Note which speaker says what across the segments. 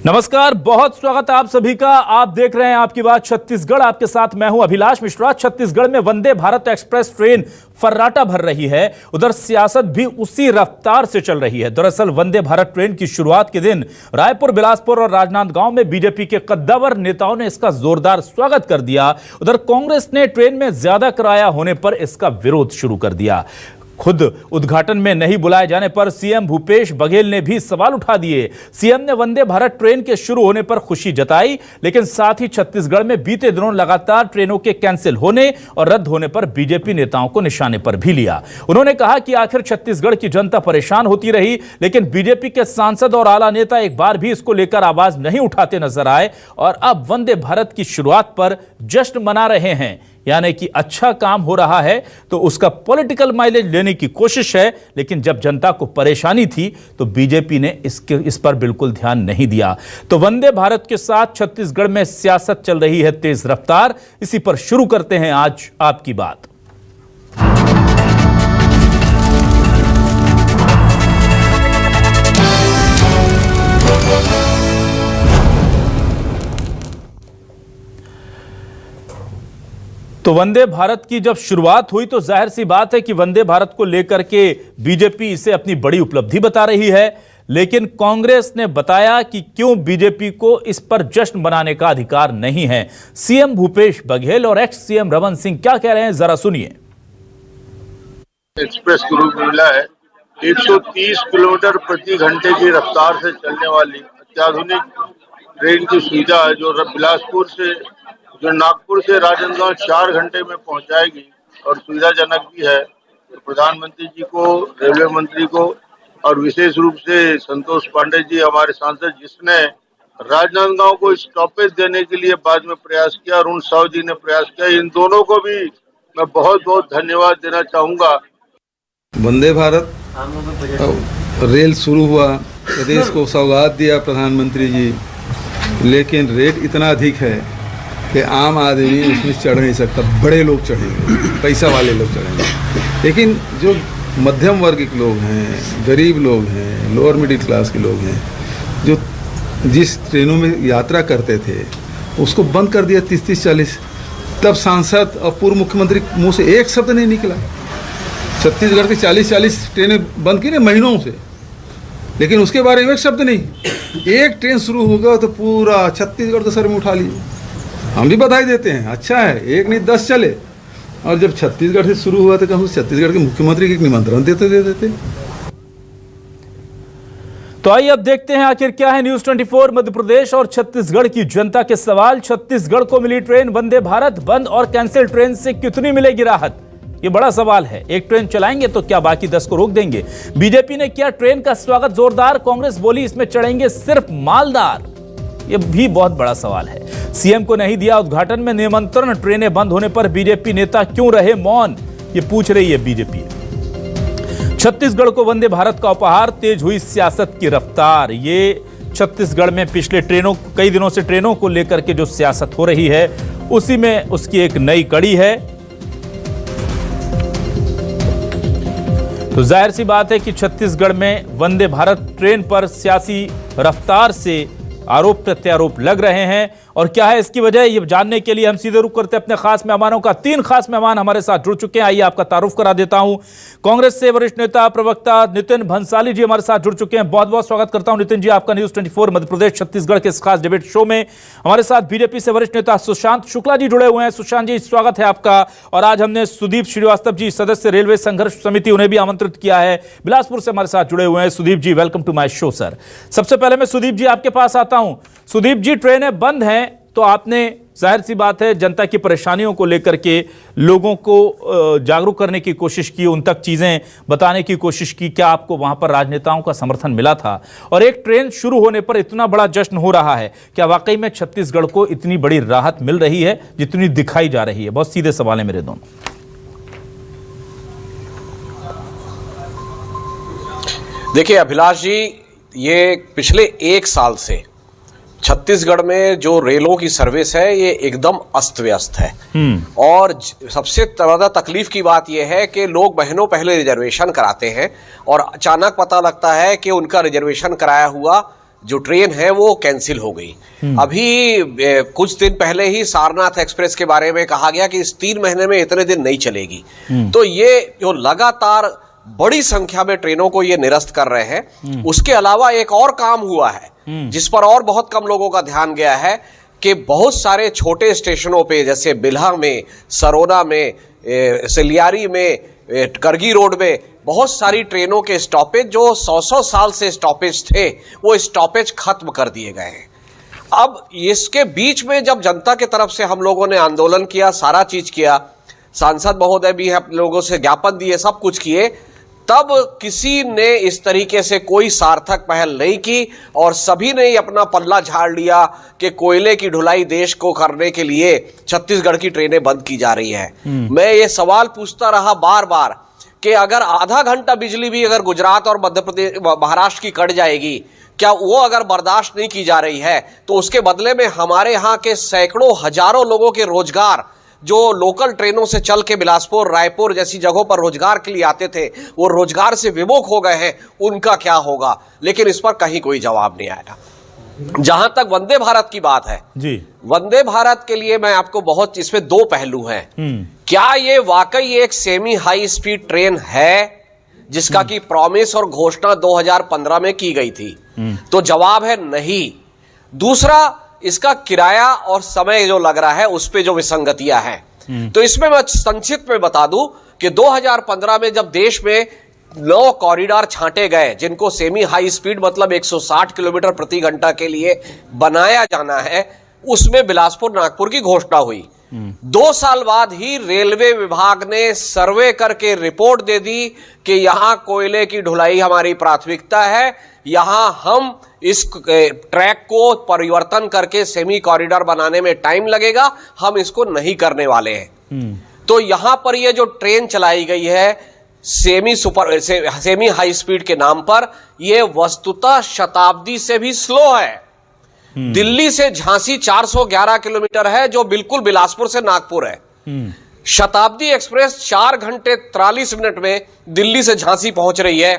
Speaker 1: नमस्कार, बहुत स्वागत है आप सभी का। आप देख रहे हैं आपकी बात छत्तीसगढ़। आपके साथ मैं हूं अभिलाष मिश्रा। छत्तीसगढ़ में वंदे भारत एक्सप्रेस ट्रेन फर्राटा भर रही है, उधर सियासत भी उसी रफ्तार से चल रही है। दरअसल वंदे भारत ट्रेन की शुरुआत के दिन रायपुर, बिलासपुर और राजनांदगांव में बीजेपी के कद्दावर नेताओं ने इसका जोरदार स्वागत कर दिया। उधर कांग्रेस ने ट्रेन में ज्यादा किराया होने पर इसका विरोध शुरू कर दिया। खुद उद्घाटन में नहीं बुलाए जाने पर सीएम भूपेश बघेल ने भी सवाल उठा दिए। सीएम ने वंदे भारत ट्रेन के शुरू होने पर खुशी जताई, लेकिन साथ ही छत्तीसगढ़ में बीते दिनों लगातार ट्रेनों के कैंसिल होने और रद्द होने पर बीजेपी नेताओं को निशाने पर भी लिया। उन्होंने कहा कि आखिर छत्तीसगढ़ की जनता परेशान होती रही, लेकिन बीजेपी के सांसद और आला नेता एक बार भी इसको लेकर आवाज नहीं उठाते नजर आए और अब वंदे भारत की शुरुआत पर जश्न मना रहे हैं। यानी कि अच्छा काम हो रहा है तो उसका पॉलिटिकल माइलेज लेने की कोशिश है, लेकिन जब जनता को परेशानी थी तो बीजेपी ने इस पर बिल्कुल ध्यान नहीं दिया। तो वंदे भारत के साथ छत्तीसगढ़ में सियासत चल रही है तेज रफ्तार। इसी पर शुरू करते हैं आज आपकी बात। तो वंदे भारत की जब शुरुआत हुई तो जाहिर सी बात है कि वंदे भारत को लेकर के बीजेपी इसे अपनी बड़ी उपलब्धि बता रही है, लेकिन कांग्रेस ने बताया कि क्यों बीजेपी को इस पर जश्न मनाने का अधिकार नहीं है। सीएम भूपेश बघेल और एक्स सीएम रमन सिंह क्या कह रहे हैं, जरा सुनिए।
Speaker 2: एक्सप्रेस के रूप में मिला है 130 किलोमीटर प्रति घंटे की रफ्तार से चलने वाली अत्याधुनिक ट्रेन की सुविधा है, जो नागपुर से राजनांदगांव 4 घंटे में पहुंचाएगी और सुविधाजनक भी है। तो प्रधानमंत्री जी को, रेलवे मंत्री को और विशेष रूप से संतोष पांडे जी हमारे सांसद, जिसने राजनांदगांव को स्टॉपेज देने के लिए बाद में प्रयास किया, अरुण साव जी ने प्रयास किया, इन दोनों को भी मैं बहुत बहुत धन्यवाद देना चाहूंगा।
Speaker 3: वंदे भारत रेल शुरू हुआ, प्रदेश को सौगात दिया प्रधानमंत्री जी, लेकिन रेट इतना अधिक है कि आम आदमी उसमें चढ़ नहीं सकता। बड़े लोग चढ़ेंगे, पैसा वाले लोग चढ़ेंगे, लेकिन जो मध्यम वर्ग के लोग हैं, गरीब लोग हैं, लोअर मिडिल क्लास के लोग हैं, जो जिस ट्रेनों में यात्रा करते थे उसको बंद कर दिया 30-40। तब सांसद और पूर्व मुख्यमंत्री मुंह से एक शब्द नहीं निकला। छत्तीसगढ़ की 40 ट्रेनें बंद की ना महीनों से, लेकिन उसके बारे में एक शब्द नहीं। एक ट्रेन शुरू हो गया तो पूरा छत्तीसगढ़ तो सर में उठा लिए। हम भी बधाई देते हैं, अच्छा है, एक नहीं 10 चले। और जब छत्तीसगढ़ से शुरू हुआ तो कम छत्तीसगढ़ के मुख्यमंत्री के निमंत्रण देते।
Speaker 1: तो आइए अब देखते हैं आखिर क्या है न्यूज 24 मध्य प्रदेश और छत्तीसगढ़ की जनता के सवाल। छत्तीसगढ़ को मिली ट्रेन वंदे भारत, बंद और कैंसिल ट्रेन से कितनी मिलेगी राहत, ये बड़ा सवाल है। एक ट्रेन चलाएंगे तो क्या बाकी 10 को रोक देंगे? बीजेपी ने किया ट्रेन का स्वागत जोरदार, कांग्रेस बोली इसमें चढ़ेंगे सिर्फ मालदार, ये भी बहुत बड़ा सवाल है। सीएम को नहीं दिया उद्घाटन में निमंत्रण, ट्रेनें बंद होने पर बीजेपी नेता क्यों रहे मौन, ये पूछ रही है बीजेपी। छत्तीसगढ़ को वंदे भारत का उपहार, तेज हुई सियासत की रफ्तार। ये छत्तीसगढ़ में पिछले कई दिनों से ट्रेनों को लेकर के जो सियासत हो रही है उसी में उसकी एक नई कड़ी है। तो जाहिर सी बात है कि छत्तीसगढ़ में वंदे भारत ट्रेन पर सियासी रफ्तार से आरोप प्रत्यारोप लग रहे हैं और क्या है इसकी वजह, ये जानने के लिए हम सीधे रुख करते हैं अपने खास मेहमानों का। 3 खास मेहमान हमारे साथ जुड़ चुके हैं, आइए आपका तारुफ करा देता हूं। कांग्रेस से वरिष्ठ नेता प्रवक्ता नितिन भंसाली जी हमारे साथ जुड़ चुके हैं। बहुत बहुत स्वागत करता हूं नितिन जी आपका न्यूज 24 मध्य प्रदेश छत्तीसगढ़ के इस खास डिबेट शो में। हमारे साथ बीजेपी से वरिष्ठ नेता सुशांत शुक्ला जी जुड़े हुए हैं। सुशांत जी स्वागत है आपका। और आज हमने सुदीप श्रीवास्तव जी, सदस्य रेलवे संघर्ष समिति, उन्हें भी आमंत्रित किया है, बिलासपुर से हमारे साथ जुड़े हुए हैं। Sudeep ji welcome to my show sir. सबसे पहले मैं सुदीप जी आपके पास आता हूं। सुदीप जी, ट्रेनें बंद हैं तो आपने जाहिर सी बात है जनता की परेशानियों को लेकर के लोगों को जागरूक करने की कोशिश की, उन तक चीजें बताने की कोशिश की। क्या आपको वहां पर राजनेताओं का समर्थन मिला था? और एक ट्रेन शुरू होने पर इतना बड़ा जश्न हो रहा है, क्या वाकई में छत्तीसगढ़ को इतनी बड़ी राहत मिल रही है जितनी दिखाई जा रही है? बहुत सीधे सवाल है मेरे दोनों।
Speaker 4: देखिए अभिलाष जी, ये पिछले 1 साल से छत्तीसगढ़ में जो रेलों की सर्विस है ये एकदम अस्त व्यस्त है। और सबसे ज्यादा तकलीफ की बात यह है कि लोग महीनों पहले रिजर्वेशन कराते हैं और अचानक पता लगता है कि उनका रिजर्वेशन कराया हुआ जो ट्रेन है वो कैंसिल हो गई। अभी कुछ दिन पहले ही सारनाथ एक्सप्रेस के बारे में कहा गया कि इस 3 महीने में इतने दिन नहीं चलेगी। तो ये जो लगातार बड़ी संख्या में ट्रेनों को ये निरस्त कर रहे हैं। उसके अलावा एक और काम हुआ है जिस पर और बहुत कम लोगों का ध्यान गया है कि बहुत सारे छोटे स्टेशनों पे जैसे बिल्हा में, सरोना में, सिलियारी में, करगी रोड में बहुत सारी ट्रेनों के स्टॉपेज जो 100-100 साल से स्टॉपेज थे वो स्टॉपेज खत्म कर दिए गए हैं। अब इसके बीच में जब जनता की तरफ से हम लोगों ने आंदोलन किया, सारा चीज किया, सांसद महोदय भी हम लोगों से ज्ञापन दिए, सब कुछ किए, तब किसी ने इस तरीके से कोई सार्थक पहल नहीं की और सभी ने अपना पल्ला झाड़ लिया कि कोयले की ढुलाई देश को करने के लिए छत्तीसगढ़ की ट्रेनें बंद की जा रही हैं। मैं ये सवाल पूछता रहा बार बार कि अगर आधा घंटा बिजली भी अगर गुजरात और मध्य प्रदेश, महाराष्ट्र की कट जाएगी, क्या वो अगर बर्दाश्त नहीं की जा रही है तो उसके बदले में हमारे यहाँ के सैकड़ों हजारों लोगों के रोजगार जो लोकल ट्रेनों से चल के बिलासपुर, रायपुर जैसी जगहों पर रोजगार के लिए आते थे वो रोजगार से विमुख हो गए हैं, उनका क्या होगा? लेकिन इस पर कहीं कोई जवाब नहीं आया। जहां तक वंदे भारत की बात है जी, वंदे भारत के लिए मैं आपको बहुत, इसमें 2 पहलू हैं। क्या ये वाकई एक सेमी हाई स्पीड ट्रेन है जिसका की प्रॉमिस और घोषणा 2015 में की गई थी? तो जवाब है नहीं। दूसरा, इसका किराया और समय जो लग रहा है उस पे जो विसंगतियां हैं। तो इसमें मैं संक्षिप्त में बता दूं कि 2015 में जब देश में 9 कॉरिडोर छांटे गए जिनको सेमी हाई स्पीड मतलब 160 किलोमीटर प्रति घंटा के लिए बनाया जाना है, उसमें बिलासपुर नागपुर की घोषणा हुई। 2 साल बाद ही रेलवे विभाग ने सर्वे करके रिपोर्ट दे दी कि यहां कोयले की ढुलाई हमारी प्राथमिकता है, यहां हम इस ट्रैक को परिवर्तन करके सेमी कॉरिडोर बनाने में टाइम लगेगा, हम इसको नहीं करने वाले हैं। तो यहां पर ये जो ट्रेन चलाई गई है सेमी हाई स्पीड के नाम पर, यह वस्तुतः शताब्दी से भी स्लो है। दिल्ली से झांसी 411 किलोमीटर है जो बिल्कुल बिलासपुर से नागपुर है। शताब्दी एक्सप्रेस 4 घंटे 43 मिनट में दिल्ली से झांसी पहुंच रही है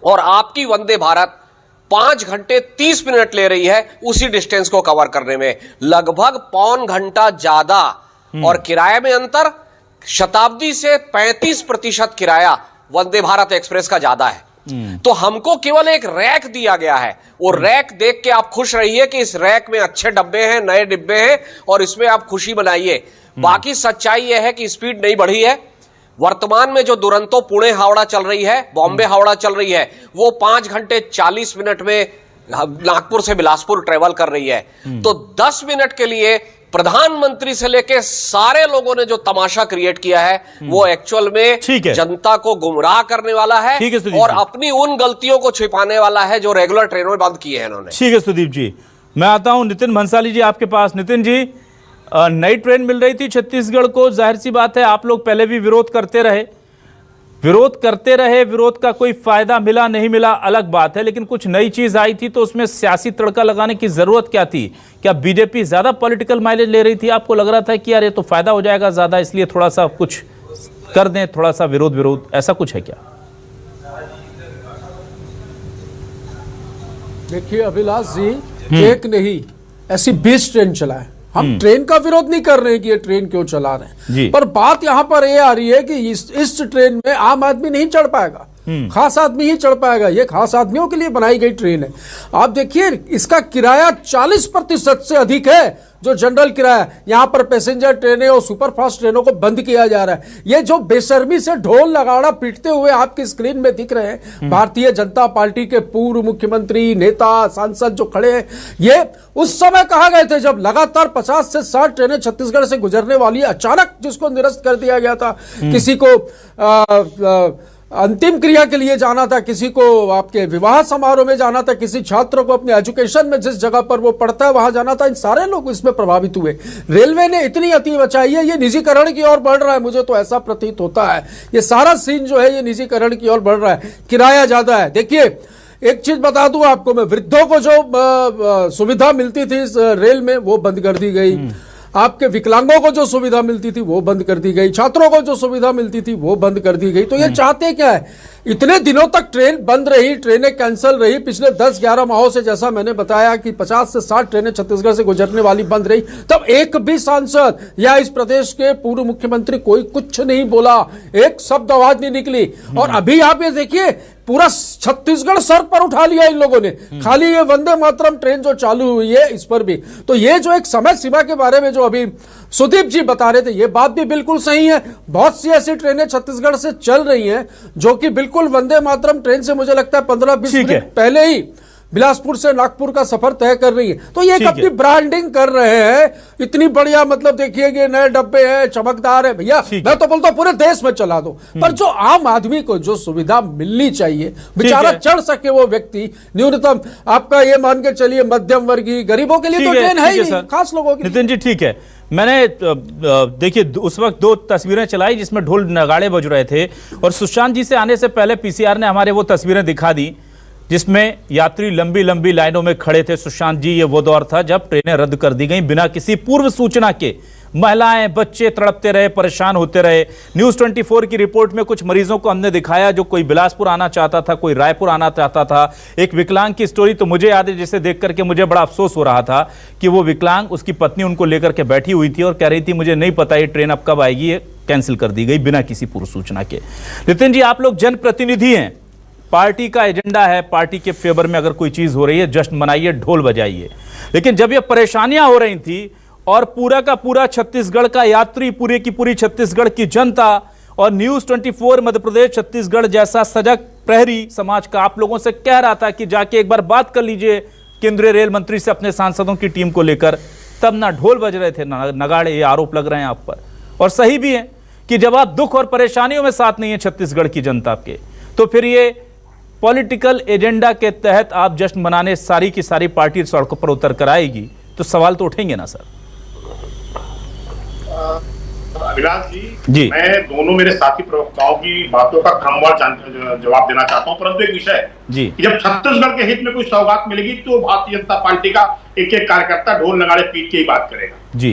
Speaker 4: और आपकी वंदे भारत 5 घंटे 30 मिनट ले रही है उसी डिस्टेंस को कवर करने में, लगभग पौन घंटा ज्यादा। और किराए में अंतर, शताब्दी से 35% किराया वंदे भारत एक्सप्रेस का ज्यादा है। तो हमको केवल एक रैक दिया गया है, वो रैक देख के आप खुश रहिए कि इस रैक में अच्छे डब्बे हैं, नए डिब्बे हैं और इसमें आप खुशी मनाइए। बाकी सच्चाई यह है कि स्पीड नहीं बढ़ी है। वर्तमान में जो दुरंतो पुणे हावड़ा चल रही है, बॉम्बे हावड़ा चल रही है, वो 5 घंटे 40 मिनट में नागपुर से बिलासपुर ट्रेवल कर रही है। तो 10 मिनट के लिए प्रधानमंत्री से लेके सारे लोगों ने जो तमाशा क्रिएट किया है वो एक्चुअल में जनता को गुमराह करने वाला है और अपनी उन गलतियों को छिपाने वाला है जो रेगुलर ट्रेनों में बंद किए हैं इन्होंने।
Speaker 1: ठीक है सुदीप जी, मैं आता हूं नितिन भंसाली जी आपके पास। नितिन जी, नई ट्रेन मिल रही थी छत्तीसगढ़ को, जाहिर सी बात है आप लोग पहले भी विरोध करते रहे, विरोध का कोई फायदा मिला नहीं मिला अलग बात है, लेकिन कुछ नई चीज आई थी तो उसमें सियासी तड़का लगाने की जरूरत क्या थी? क्या बीजेपी ज्यादा पॉलिटिकल माइलेज ले रही थी? आपको लग रहा था कि यार ये तो फायदा हो जाएगा ज्यादा, इसलिए थोड़ा सा कुछ कर दें, थोड़ा सा विरोध, ऐसा कुछ है क्या?
Speaker 5: देखिए अभिलाष जी, एक नहीं ऐसी 20 ट्रेन चलाए। हम ट्रेन का विरोध नहीं कर रहे हैं कि ये ट्रेन क्यों चला रहे हैं, पर बात यहां पर ये आ रही है कि इस ट्रेन में आम आदमी नहीं चढ़ पाएगा, खास आदमी ही चढ़ पाएगा। ये खास आदमियों के लिए बनाई गई ट्रेन है। आप देखिए इसका किराया 40% से अधिक है जो जनरल किराया। यहां पर पैसेंजर ट्रेनें और सुपरफास्ट ट्रेनों को बंद किया जा रहा है। ये जो बेशर्मी से ढोल नगाड़ा पीटते हुए आपकी स्क्रीन में दिख रहे हैं भारतीय जनता पार्टी के पूर्व मुख्यमंत्री, नेता, सांसद जो खड़े हैं, ये उस समय कहा गए थे जब लगातार 50 से 60 ट्रेनें छत्तीसगढ़ से गुजरने वाली, अचानक जिसको निरस्त कर दिया गया था। किसी को अंतिम क्रिया के लिए जाना था, किसी को आपके विवाह समारोह में जाना था, किसी छात्र को अपने एजुकेशन में जिस जगह पर वो पढ़ता है वहां जाना था। इन सारे लोग इसमें प्रभावित हुए। रेलवे ने इतनी अति बचाई है, ये निजीकरण की ओर बढ़ रहा है, मुझे तो ऐसा प्रतीत होता है। ये सारा सीन जो है ये निजीकरण की ओर बढ़ रहा है, किराया ज्यादा है। देखिए एक चीज बता दूं आपको मैं, वृद्धों को जो सुविधा मिलती थी इस रेल में वो बंद कर दी गई। आपके विकलांगों को जो सुविधा मिलती थी वो बंद कर दी गई, छात्रों को जो सुविधा मिलती थी वो बंद कर दी गई। तो ये चाहते क्या है? इतने दिनों तक ट्रेन बंद रही, ट्रेनें कैंसिल रही, पिछले 10-11 माहों से, जैसा मैंने बताया कि 50 से 60 ट्रेनें छत्तीसगढ़ से गुजरने वाली बंद रही, तब एक भी सांसद या इस प्रदेश के पूर्व मुख्यमंत्री कोई कुछ नहीं बोला, एक शब्द आवाज नहीं निकली। और अभी आप ये देखिए, पूरा छत्तीसगढ़ सर पर उठा लिया इन लोगों ने, खाली ये वंदे मातरम ट्रेन जो चालू हुई है इस पर भी। तो ये जो एक समय सीमा के बारे में जो अभी सुदीप जी बता रहे थे, ये बात भी बिल्कुल सही है। बहुत सी ऐसी ट्रेनें छत्तीसगढ़ से चल रही हैं जो कि बिल्कुल वंदे मातरम ट्रेन से मुझे लगता है 15-20 मिनट पहले ही बिलासपुर से नागपुर का सफर तय कर रही है। तो ये एक अपनी ब्रांडिंग कर रहे हैं, इतनी बढ़िया, मतलब देखिए ये नए डब्बे हैं, चमकदार है। भैया मैं तो बोलता हूं पूरे देश में चला दो, पर जो आम आदमी को जो सुविधा मिलनी चाहिए, बेचारा चढ़ सके वो व्यक्ति, न्यूनतम आपका ये मान के चलिए मध्यम वर्गीय गरीबों के लिए तो ट्रेन है ही नहीं, खास लोगों के लिए।
Speaker 1: नितिन जी ठीक है, मैंने देखिए उस वक्त 2 तस्वीरें चलाई जिसमें ढोल नगाड़े बज रहे थे, और सुशांत जी से आने से पहले पीसीआर ने हमारे वो तस्वीरें दिखा दी जिसमें यात्री लंबी लंबी लाइनों में खड़े थे। सुशांत जी, ये वो दौर था जब ट्रेनें रद्द कर दी गई बिना किसी पूर्व सूचना के। महिलाएं, बच्चे तड़पते रहे, परेशान होते रहे। न्यूज़ 24 की रिपोर्ट में कुछ मरीजों को हमने दिखाया जो कोई बिलासपुर आना चाहता था, कोई रायपुर आना चाहता था। एक विकलांग की स्टोरी तो मुझे याद है, जिसे देख करके मुझे बड़ा अफसोस हो रहा था कि वो विकलांग, उसकी पत्नी उनको लेकर के बैठी हुई थी और कह रही थी मुझे नहीं पता ये ट्रेन अब कब आएगी, ये कैंसिल कर दी गई बिना किसी पूर्व सूचना के। नितिन जी, आप लोग जनप्रतिनिधि हैं, पार्टी का एजेंडा है, पार्टी के फेवर में अगर कोई चीज हो रही है जश्न मनाइए, ढोल बजाइए। लेकिन जब ये परेशानियां हो रही थी और पूरा का पूरा छत्तीसगढ़ का यात्री, पूरी की पूरी छत्तीसगढ़ की जनता और न्यूज़ 24 मध्य प्रदेश छत्तीसगढ़ जैसा सजग प्रहरी समाज का आप लोगों से कह रहा था कि जाके एक बार बात कर लीजिए केंद्रीय रेल मंत्री से अपने सांसदों की टीम को लेकर, तब ना ढोल बज रहे थे ना नगाड़े। ये आरोप लग रहे हैं आप पर, और सही भी है कि जब आप दुख और परेशानियों में साथ नहीं है छत्तीसगढ़ की जनता के, तो फिर ये पॉलिटिकल एजेंडा के तहत आप जश्न मनाने सारी की सारी पार्टी सड़कों पर उतर कर आएगी, तो सवाल तो उठेंगे ना सर।
Speaker 6: अभिलाष जी, मैं दोनों मेरे साथी प्रवक्ताओं की बातों का क्रमवार जवाब देना चाहता हूं, परंतु एक विषय है जी कि जब छत्तीसगढ़ के हित में कोई सौगात मिलेगी तो भारतीय जनता पार्टी का एक एक कार्यकर्ता ढोल नगाड़े पीट के ही बात करेगा जी।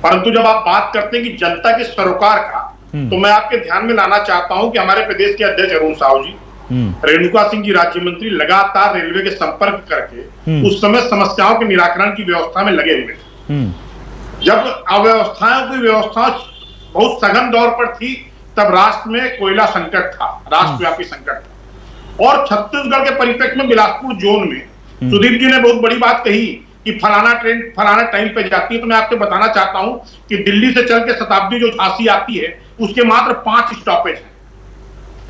Speaker 6: परंतु जब आप बात करते हैं कि जनता के सरोकार का, तो मैं आपके ध्यान में लाना चाहता हूं कि हमारे प्रदेश के अध्यक्ष अरुण साहू जी, रेणुका सिंह जी राज्य मंत्री लगातार रेलवे के संपर्क करके उस समय समस्याओं के निराकरण की व्यवस्था में लगे हुए थे। जब अव्यवस्थाओं की व्यवस्था बहुत सघन दौर पर थी, तब राष्ट्र में कोयला संकट था, राष्ट्रव्यापी संकट था। और छत्तीसगढ़ के परिप्रेक्ष्य में बिलासपुर जोन में सुदीप जी ने बहुत बड़ी बात कही कि फलाना ट्रेन फलाना टाइम पे जाती है। तो मैं आपको बताना चाहता हूं कि दिल्ली से चल के शताब्दी जो झांसी आती है उसके मात्र 5 स्टॉपेज है।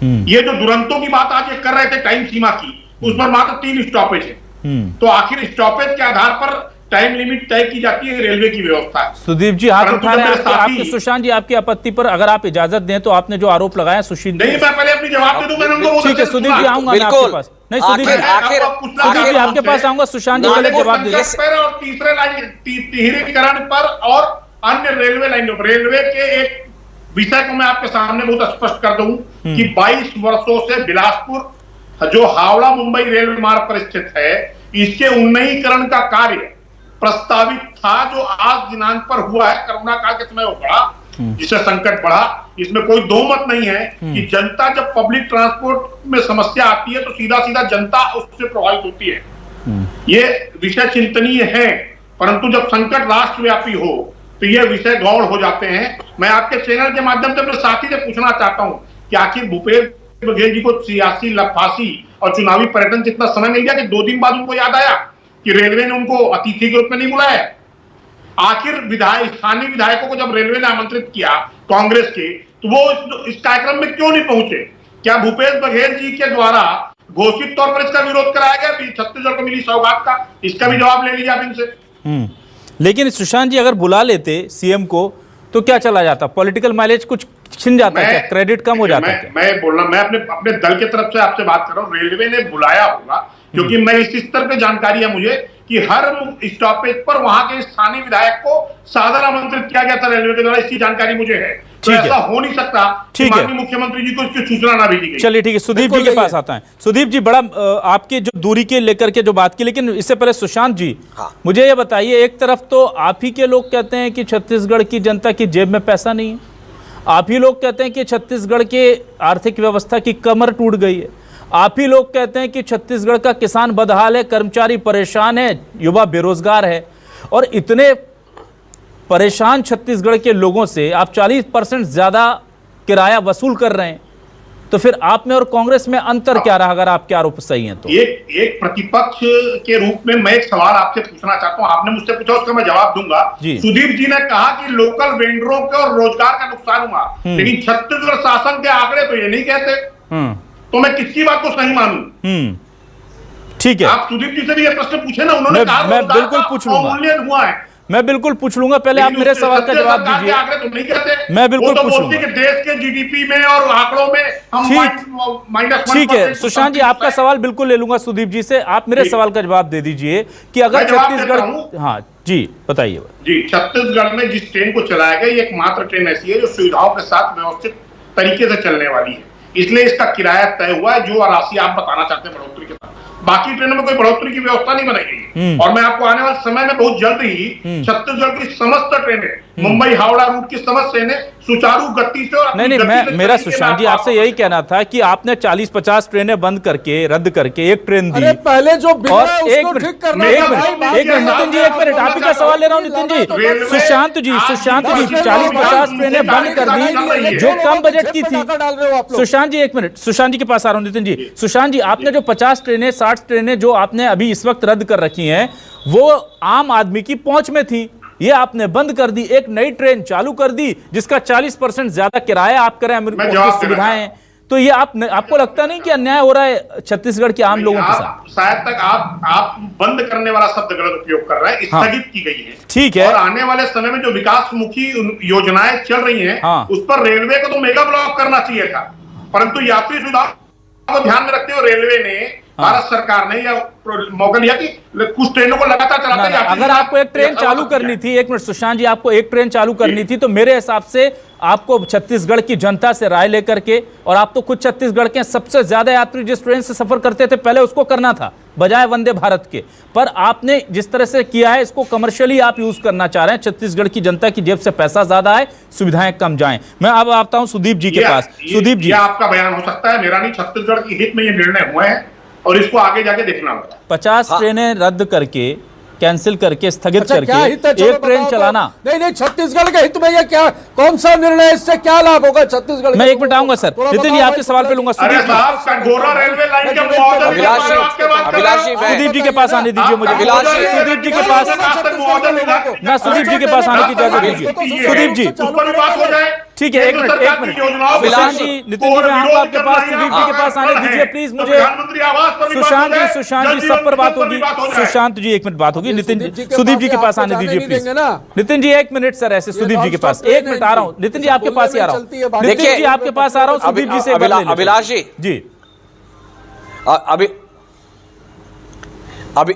Speaker 6: ये जो दुरंतों की बात आज ये कर रहे थे टाइम सीमा की, उस पर मात्र 3 स्टॉपेज है। तो आखिर स्टॉपेज के आधार पर टाइम लिमिट तय की जाती है, रेलवे की व्यवस्था है।
Speaker 1: सुदीप जी हाथ उठा रहे हैं आपके सुशांत जी, आपकी आपत्ति पर अगर आप इजाजत दें तो आपने जो आरोप लगाया सुशील
Speaker 6: नहीं, मैं पहले अपनी जवाब दे दूं, मैंने उनको
Speaker 1: ठीक है सुदीप जी आऊंगा मैं आपके पास। नहीं सुदीप जी आपके पास आऊंगा, सुशांत जी पहले जवाब दीजिए।
Speaker 6: और तीसरे लाइन तिहरीकरण पर और अन्य रेलवे लाइनों पर रेलवे के एक विषय को मैं आपके सामने बहुत स्पष्ट कर दूं कि 22 वर्षों से बिलासपुर जो हावड़ा मुंबई रेल मार्ग पर स्थित है, इसके उन्नतीकरण का कार्य प्रस्तावित था, जो आज दिनांक पर हुआ है। कोरोना काल के समय वो बढ़ा, जिससे संकट बढ़ा, इसमें कोई दो मत नहीं है कि जनता जब पब्लिक ट्रांसपोर्ट में समस्या आती है तो सीधा सीधा जनता उससे प्रभावित होती है। ये विषय चिंतनीय है, परंतु जब संकट राष्ट्रव्यापी हो तो ये विषय गौण हो जाते हैं। मैं आपके चैनल के माध्यम से अपने साथी से पूछना चाहता हूं कि आखिर भूपेश बघेल जी को सियासी लफासी और चुनावी पर्यटन से इतना समय मिल गया कि 2 दिन बाद उनको याद आया कि रेलवे ने उनको अतिथि के रूप में नहीं बुलाया। आखिर स्थानीय विधायकों को जब रेलवे ने आमंत्रित किया कांग्रेस के, तो वो इस कार्यक्रम में क्यों नहीं पहुंचे? क्या भूपेश बघेल जी के द्वारा घोषित तौर पर इसका विरोध कराया गया छत्तीसगढ़ को मिली सौगात का? इसका भी जवाब ले लीजिए आप इनसे।
Speaker 1: लेकिन सुशांत जी अगर बुला लेते सीएम को तो क्या चला जाता? पॉलिटिकल माइलेज कुछ छिन जाता है, क्रेडिट कम हो जाता है?
Speaker 6: मैं बोल रहा, मैं अपने दल के तरफ से आपसे बात कर रहा हूँ। रेलवे ने बुलाया होगा, क्योंकि मैं इस स्तर पे जानकारी है मुझे कि हर स्टॉपेज पर वहां के स्थानीय विधायक को सादर आमंत्रित किया गया था रेलवे के द्वारा, इसकी जानकारी मुझे है। तो ऐसा हो नहीं सकता कि माननीय मुख्यमंत्री जी को इसकी सूचना ना भेजी गई।
Speaker 1: चलिए ठीक है, सुदीप जी के पास आता है। सुदीप जी, बड़ा आपकी जो दूरी के लेकर के जो बात की, लेकिन इससे पहले सुशांत जी, मुझे ये बताइए, एक तरफ तो आप ही के लोग कहते हैं कि छत्तीसगढ़ की जनता की जेब में पैसा नहीं है, आप ही लोग कहते हैं कि छत्तीसगढ़ के आर्थिक व्यवस्था की कमर टूट गई है, आप ही लोग कहते हैं कि छत्तीसगढ़ का किसान बदहाल है, कर्मचारी परेशान है, युवा बेरोजगार है, और इतने परेशान छत्तीसगढ़ के लोगों से आप 40% ज्यादा किराया वसूल कर रहे हैं, तो फिर आप में और कांग्रेस में अंतर क्या रहा, अगर आपके आरोप सही हैं तो?
Speaker 6: एक प्रतिपक्ष के रूप में मैं एक सवाल आपसे पूछना चाहता हूं, आपने मुझसे पूछा, उसका मैं जवाब दूंगा। सुदीप जी ने कहा कि लोकल वेंडरों को और रोजगार का नुकसान हुआ, लेकिन छत्तीसगढ़ शासन के आंकड़े तो ये नहीं कहते, तो मैं किसकी बात को सही मानूं?
Speaker 1: ठीक है,
Speaker 6: आप सुदीप जी से भी ये प्रश्न पूछे ना, उन्होंने कहा
Speaker 1: मैं बिल्कुल पूछ लूंगा,
Speaker 6: हुआ है,
Speaker 1: मैं बिल्कुल पूछ लूंगा, पहले आप मेरे सवाल का जवाब दीजिए।
Speaker 6: आंकड़े तो नहीं कहते,
Speaker 1: मैं बिल्कुल
Speaker 6: तो
Speaker 1: पूछ लूंगा।
Speaker 6: कि देश के जीडीपी में और आंकड़ों में हम माइनस।
Speaker 1: ठीक है सुशांत जी, आपका सवाल बिल्कुल ले लूंगा सुदीप जी से, आप मेरे सवाल का जवाब दे दीजिए कि अगर छत्तीसगढ़, हाँ जी बताइए।
Speaker 6: जी, छत्तीसगढ़ में जिस ट्रेन को चलाया गया, ये एकमात्र ट्रेन ऐसी है जो सुविधाओं के साथ व्यवस्थित तरीके से चलने वाली है, इसलिए इसका किराया तय हुआ है, जो राशि आप बताना चाहते हैं बढ़ोतरी के साथ। बाकी ट्रेनों में कोई बढ़ोतरी की व्यवस्था नहीं बनाई गई है, और मैं आपको आने वाले समय में बहुत जल्द ही छत्तीसगढ़ की समस्त ट्रेनें, मुंबई हावड़ा रूट की समस्त ट्रेनें सुचारू गति से और
Speaker 1: नहीं, मेरा सुशांत जी आपसे यही कहना था कि आपने 40-50 ट्रेनें बंद करके, रद्द करके एक ट्रेन दी,
Speaker 5: पहले जो
Speaker 1: और एक मिनट नितिन जी, एक मिनट, आप ही का सवाल ले रहा हूं नितिन जी। सुशांत जी 40-50 ट्रेनें बंद कर दी जो कम बजट की थी। सुशांत जी एक मिनट, सुशांत जी के पास आ रहा हूं। नितिन जी, सुशांत जी, आपने जो 50 ट्रेनें 60 ट्रेनें जो आपने अभी इस वक्त रद्द कर रखी हैं, वो आम आदमी की पहुंच में थी, ये आपने बंद कर दी, एक नई ट्रेन चालू कर दी जिसका 40% ज्यादा किराया आप करें, सुविधाएं, तो ये आपको लगता नहीं कि अन्याय हो रहा है छत्तीसगढ़ के आम लोगों के साथ?
Speaker 6: शायद तक आप बंद करने वाला शब्द गलत उपयोग कर रहे हैं, स्थगित की गई है।
Speaker 1: ठीक है,
Speaker 6: और आने वाले समय में जो विकासमुखी योजनाएं चल रही हैं, उस पर रेलवे को तो मेगा ब्लॉक करना चाहिए था, परंतु यात्री सुविधा को ध्यान में रखते हुए रेलवे ने, भारत सरकार ने यह मौका लिया कि कुछ ट्रेनों को लगातार चलाते हैं।
Speaker 1: अगर आपको एक ट्रेन चालू करनी थी, एक मिनट सुशांत जी, आपको एक ट्रेन चालू करनी थी, तो मेरे हिसाब से आपको छत्तीसगढ़ की जनता से राय लेकर के, और आप तो खुद छत्तीसगढ़ के सबसे ज्यादा यात्री जिस ट्रेन से सफर करते थे, पहले उसको करना था बजाय वंदे भारत के, पर आपने जिस तरह से किया है, इसको कमर्शियली आप यूज करना चाह रहे हैं, छत्तीसगढ़ की जनता की जेब से पैसा ज्यादा आए, सुविधाएं कम जाएं। मैं अब आता हूं सुदीप जी के पास। सुदीप जी,
Speaker 6: आपका बयान हो सकता है, मेरा नहीं, छत्तीसगढ़ की हित में ये निर्णय हुए हैं और इसको आगे जाके देखना होगा।
Speaker 1: 50 ट्रेनें रद्द करके, कैंसिल करके, स्थगित करके एक ट्रेन चलाना,
Speaker 5: नहीं, छत्तीसगढ़ के हित में ये क्या, कौन सा निर्णय, इससे क्या लाभ होगा छत्तीसगढ़?
Speaker 1: मैं एक मिनट आऊंगा सर, नितिन जी आपके सवाल पे लूंगा। सुदीप जी के पास आने दीजिए मुझे, सुदीप जी के पास ना, सुदीप जी के पास आने की इजाजत दीजिए। सुदीप जी ठीक है, एक मिनट सुशांत जी, नितिन जी मैं आऊंगा आपके पास, सुदीप जी के पास आने दीजिए प्लीज मुझे। सुशांत जी सब पर बात होगी, सुशांत जी एक मिनट बात होगी, नितिन जी सुदीप जी के पास आने दीजिए प्लीज। नितिन जी एक मिनट सर, ऐसे सुदीप जी के पास, एक मिनट आ रहा हूं, नितिन जी आपके पास ही आ रहा हूं, नितिन जी आपके पास आ रहा हूं, सुदीप जी से
Speaker 4: अभिलाष जी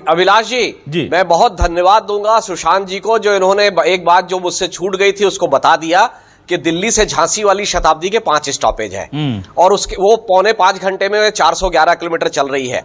Speaker 4: अभिलाष जी, मैं बहुत धन्यवाद दूंगा सुशांत जी को, जो इन्होंने एक बात जो मुझसे छूट गई थी उसको बता दिया कि दिल्ली से झांसी वाली शताब्दी के 5 स्टॉपेज है, और उसके वो 4.25 घंटे में 411 किलोमीटर चल रही है।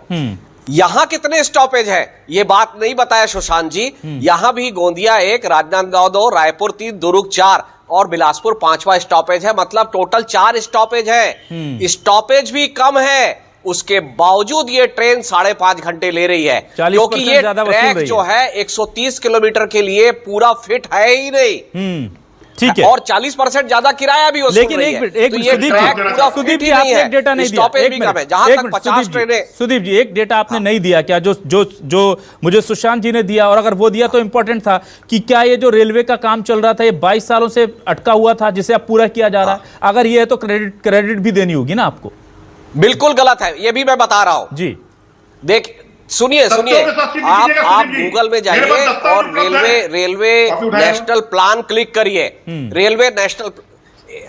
Speaker 4: यहां कितने स्टॉपेज है ये बात नहीं बताया सुशांत जी। यहां भी गोंदिया 1, राजनांदगांव 2, रायपुर 3, दुर्ग 4 और बिलासपुर 5वां स्टॉपेज है, मतलब टोटल 4 स्टॉपेज है। स्टॉपेज भी कम है, उसके बावजूद ये ट्रेन 5.5 घंटे ले रही है, क्योंकि ये ट्रैक जो है 130 किलोमीटर के लिए पूरा फिट है ही नहीं।
Speaker 1: ठीक है,
Speaker 4: और 40% ज्यादा किराया भी
Speaker 1: लेकिन एक मिनट सुदीप जी आपने एक डेटा नहीं दिया, सुदीप जी एक डेटा आपने नहीं दिया क्या, जो मुझे सुशांत जी ने दिया, और अगर वो दिया तो इंपॉर्टेंट था कि क्या ये जो रेलवे का काम चल रहा था ये 22 सालों से अटका हुआ था जिसे अब पूरा किया जा रहा है? अगर ये है तो क्रेडिट भी देनी होगी ना आपको।
Speaker 4: बिल्कुल गलत है, ये भी मैं बता रहा हूं जी। देख सुनिए आप गूगल में जाइए और रेलवे नेशनल प्लान क्लिक करिए, रेलवे नेशनल।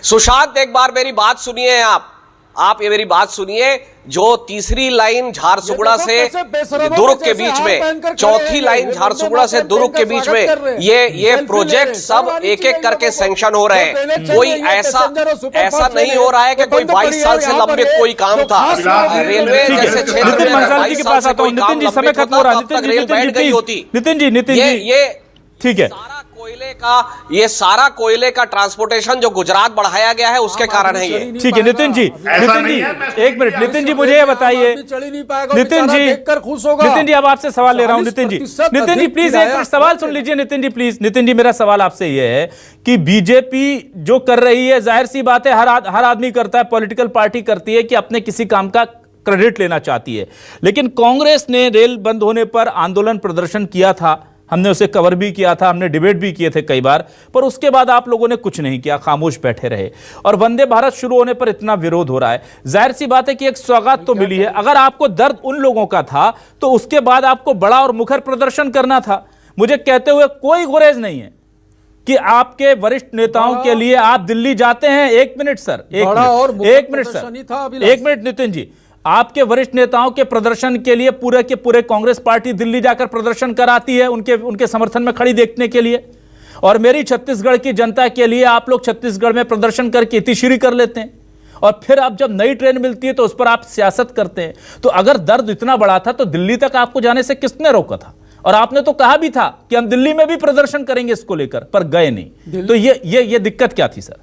Speaker 4: सुशांत एक बार मेरी बात सुनिए, आप आप ये मेरी बात सुनिए, जो तीसरी लाइन झारसुगुड़ा से दुर्ग के बीच में, चौथी लाइन झारसुगुड़ा से दुर्ग के बीच में, ये प्रोजेक्ट सब एक एक करके सैंक्शन हो रहे हैं। कोई ऐसा नहीं हो रहा है कि कोई 22 साल से लंबित कोई काम था रेलवे जैसे क्षेत्र में, 22 साल से कोई काम लंबित होता तब तक रेल बैठ गई होती।
Speaker 1: नितिन जी
Speaker 4: ये
Speaker 1: ठीक है,
Speaker 4: सारा कोयले का ट्रांसपोर्टेशन जो गुजरात बढ़ाया गया है उसके कारण है ये।
Speaker 1: ठीक है नितिन जी, एक मिनट नितिन जी, मुझे ये बताइए, नितिन जी अब आपसे सवाल ले रहा हूं। नितिन जी प्लीज एक मिनट सवाल सुन लीजिए। नितिन जी प्लीज, नितिन जी मेरा सवाल आपसे ये है कि बीजेपी जो कर रही है, जाहिर सी बात है हर आदमी करता है, पॉलिटिकल पार्टी करती है कि अपने किसी काम का क्रेडिट लेना चाहती है, लेकिन कांग्रेस ने रेल बंद होने पर आंदोलन प्रदर्शन किया था, हमने उसे कवर भी किया था, हमने डिबेट भी किए थे कई बार, पर उसके बाद आप लोगों ने कुछ नहीं किया, खामोश बैठे रहे। और वंदे भारत शुरू होने पर इतना विरोध हो रहा है, जाहिर सी बात है कि एक सौगात तो मिली है। अगर आपको दर्द उन लोगों का था तो उसके बाद आपको बड़ा और मुखर प्रदर्शन करना था। मुझे कहते हुए कोई गुरेज नहीं है कि आपके वरिष्ठ नेताओं के लिए आप दिल्ली जाते हैं। एक मिनट सर, एक मिनट नितिन जी, आपके वरिष्ठ नेताओं के प्रदर्शन के लिए पूरे के पूरे कांग्रेस पार्टी दिल्ली जाकर प्रदर्शन कराती है उनके समर्थन में खड़ी देखने के लिए, और मेरी छत्तीसगढ़ की जनता के लिए आप लोग छत्तीसगढ़ में प्रदर्शन करके इतिश्री कर लेते हैं, और फिर आप जब नई ट्रेन मिलती है तो उस पर आप सियासत करते हैं। तो अगर दर्द इतना बड़ा था तो दिल्ली तक आपको जाने से किसने रोका था? और आपने तो कहा भी था कि हम दिल्ली में भी प्रदर्शन करेंगे इसको लेकर, पर गए नहीं। तो ये दिक्कत क्या थी सर?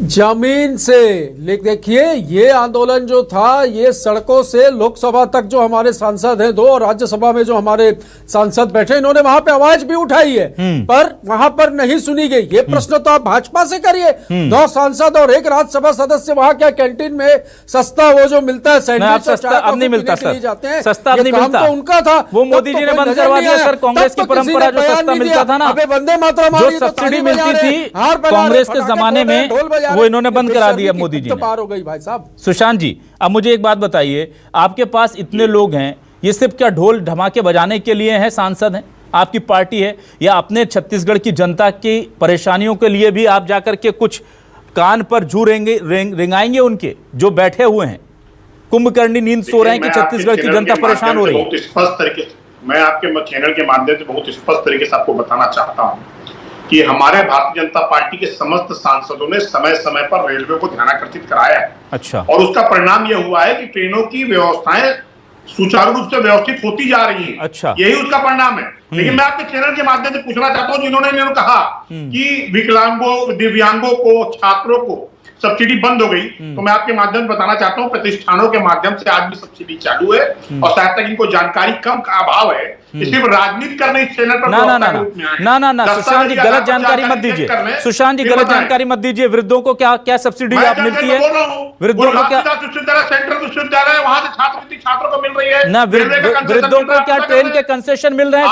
Speaker 5: जमीन से देखिए, ये आंदोलन जो था ये सड़कों से लोकसभा तक जो हमारे सांसद हैं दो, और राज्यसभा में जो हमारे सांसद बैठे, इन्होंने वहां पे आवाज भी उठाई है, पर वहां पर नहीं सुनी गई। ये प्रश्न तो आप भाजपा से करिए, 9 सांसद और 1 राज्यसभा सदस्य वहां क्या कैंटीन में सस्ता वो जो मिलता है सैंडविच
Speaker 1: अब नहीं मिलता सर,
Speaker 5: जाते हैं,
Speaker 1: सस्ता अब नहीं मिलता,
Speaker 5: तो उनका था,
Speaker 1: वो मोदी जी ने बंद करवा दिया सर। कांग्रेस की परंपरा जो सस्ता मिलता था ना,
Speaker 5: वंदे मातरम
Speaker 1: जो सब्सिडी मिलती थी कांग्रेस के जमाने में, वो इन्होंने बंद करा दिया मोदी जी ने।
Speaker 5: पार हो गई भाई साहब।
Speaker 1: सुशांत जी अब मुझे एक बात बताइए, आपके पास इतने लोग हैं, ये सिर्फ क्या ढोल धमाके बजाने के लिए हैं, सांसद हैं, आपकी पार्टी है, या अपने छत्तीसगढ़ की जनता की परेशानियों के लिए भी आप जाकर के कुछ कान पर जू रिंगाएंगे उनके जो बैठे हुए हैं, कुंभकर्णी नींद सो रहे हैं कि छत्तीसगढ़ की जनता परेशान हो रही है?
Speaker 6: स्पष्ट तरीके से मैं आपके चैनल के माध्यम से बहुत स्पष्ट तरीके से आपको बताना चाहता हूं कि हमारे भारतीय जनता पार्टी के समस्त सांसदों ने समय समय पर रेलवे को ध्यानाकर्षित कराया है।
Speaker 1: अच्छा।
Speaker 6: और उसका परिणाम यह हुआ है कि ट्रेनों की व्यवस्थाएं सुचारू रूप से व्यवस्थित होती जा रही हैं।
Speaker 1: अच्छा।
Speaker 6: यही उसका परिणाम है। लेकिन मैं आपके चैनल के माध्यम से पूछना चाहता हूं, जिन्होंने कहा कि विकलांगों, दिव्यांगों को, छात्रों को सब्सिडी बंद हो गई, तो मैं आपके माध्यम से बताना चाहता हूं प्रतिष्ठानों के माध्यम से आज भी सब्सिडी चालू है, और शायद तक इनको जानकारी कम का अभाव है, सिर्फ राजनीति करने इस चैनल पर
Speaker 1: ना सुशांत जी गलत जानकारी मत दीजिए, सुशांत जी गलत जानकारी मत दीजिए। वृद्धों को क्या सब्सिडी आप मिलती है? वृद्धों को क्या
Speaker 6: सेंट्रल विश्वविद्यालय वहां से छात्रों को मिल रही है
Speaker 1: ना? वृद्धों को क्या ट्रेन के कंसेशन मिल रहे हैं?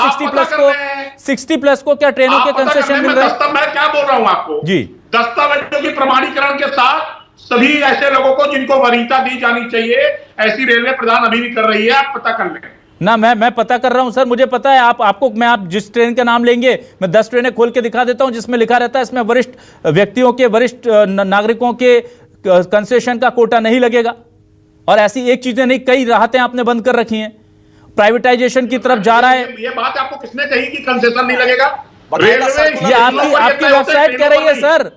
Speaker 1: 60 प्लस को क्या ट्रेनों के कंसेशन मिल रहे हैं?
Speaker 6: मैं क्या बोल रहा हूँ आपको
Speaker 1: जी,
Speaker 6: दस्तावेजों की प्रमाणीकरण के साथ सभी ऐसे लोगों को जिनको वरीयता दी जानी चाहिए, ऐसी रेलवे प्रदान अभी भी कर रही है, आप पता कर लें
Speaker 1: ना। मैं पता कर रहा हूं सर, मुझे पता है। आप जिस ट्रेन का नाम लेंगे, मैं 10 ट्रेनें खोल के दिखा देता हूं जिसमें लिखा रहता है इसमें वरिष्ठ व्यक्तियों के, वरिष्ठ नागरिकों के कंसेशन का कोटा नहीं लगेगा। और ऐसी एक चीजें नहीं, कई राहतें आपने बंद कर रखी हैं, प्राइवेटाइजेशन की तरफ जा रहा है।
Speaker 6: ये बात आपको किसने कही कि कंसेशन नहीं लगेगा?
Speaker 1: ये आपकी वेबसाइट कह रही है सर।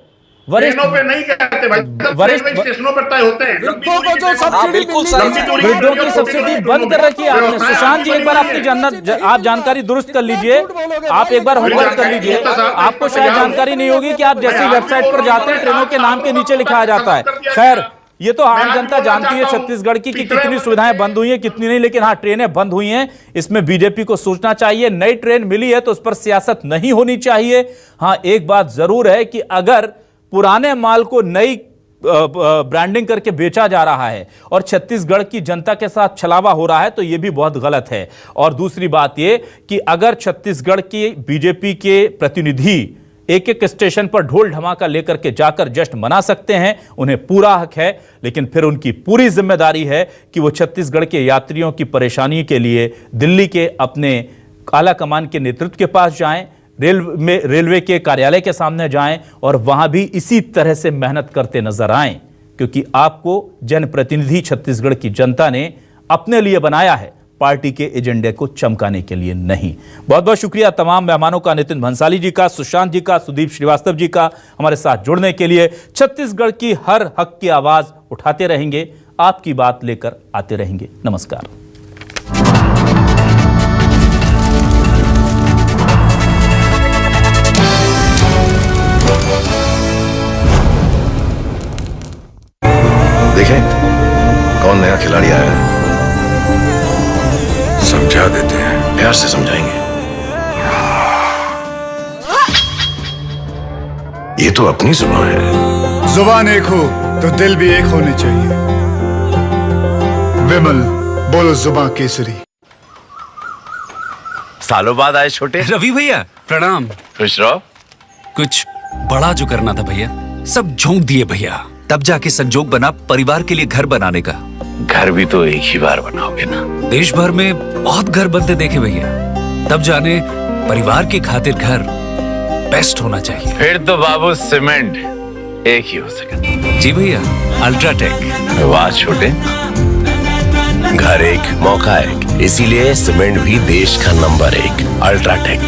Speaker 6: वरिष्ठ पे नहीं कहते भाई, वरिष्ठ स्टेशनों पर तय होते हैं।
Speaker 5: वृद्धों को जो सब्सिडी
Speaker 1: वृद्धों की सब्सिडी बंद कर रखी है आपने। सुशांत जी एक बार अपनी आप जानकारी दुरुस्त कर लीजिए, आप एक बार होमवर्क कर लीजिए। आपको शायद जानकारी नहीं होगी कि आप जैसी वेबसाइट पर जाते हैं ट्रेनों के नाम के नीचे लिखा जाता है। खैर, ये तो आम जनता जानती है छत्तीसगढ़ की कि कितनी सुविधाएं बंद हुई हैं, कितनी नहीं, लेकिन हाँ ट्रेनें बंद हुई हैं, इसमें बीजेपी को सोचना चाहिए। नई ट्रेन मिली है तो उस पर सियासत नहीं होनी चाहिए। हाँ, एक बात जरूर है कि अगर पुराने माल को नई ब्रांडिंग करके बेचा जा रहा है और छत्तीसगढ़ की जनता के साथ छलावा हो रहा है तो यह भी बहुत गलत है। और दूसरी बात यह कि अगर छत्तीसगढ़ की बीजेपी के प्रतिनिधि एक एक स्टेशन पर ढोल धमाका लेकर के जाकर जश्न मना सकते हैं, उन्हें पूरा हक है, लेकिन फिर उनकी पूरी जिम्मेदारी है कि वो छत्तीसगढ़ के यात्रियों की परेशानी के लिए दिल्ली के अपने आला कमान के नेतृत्व के पास जाएं, रेलवे के कार्यालय के सामने जाएं और वहां भी इसी तरह से मेहनत करते नजर आएं, क्योंकि आपको जनप्रतिनिधि छत्तीसगढ़ की जनता ने अपने लिए बनाया है, पार्टी के एजेंडे को चमकाने के लिए नहीं। बहुत बहुत शुक्रिया तमाम मेहमानों का, नितिन भंसाली जी का, सुशांत जी का, सुदीप श्रीवास्तव जी का, हमारे साथ जुड़ने के लिए। छत्तीसगढ़ की हर हक की आवाज उठाते रहेंगे, आपकी बात लेकर आते रहेंगे। नमस्कार।
Speaker 7: देखें कौन नया खिलाड़ी आया है, समझा देते हैं, प्यार से समझाएंगे। ये तो अपनी जुबान है।
Speaker 8: जुबान एक हो तो दिल भी एक होने चाहिए। विमल, बोलो जुबान केसरी।
Speaker 7: सालों बाद आए छोटे।
Speaker 9: रवि भैया प्रणाम।
Speaker 7: खुश रहो।
Speaker 9: कुछ बड़ा जो करना था भैया, सब झोंक दिए भैया। तब जाके संजोग बना परिवार के लिए घर बनाने का।
Speaker 7: घर भी तो एक ही बार बनाओगे ना।
Speaker 9: देश भर में बहुत घर बनते देखे भैया, तब जाने परिवार के खातिर घर बेस्ट होना चाहिए।
Speaker 7: फिर तो बाबू सीमेंट एक ही हो सके।
Speaker 9: जी भैया, अल्ट्राटेक।
Speaker 7: वाह छोटे, घर एक मौका एक, इसीलिए सीमेंट भी देश का नंबर 1 अल्ट्राटेक।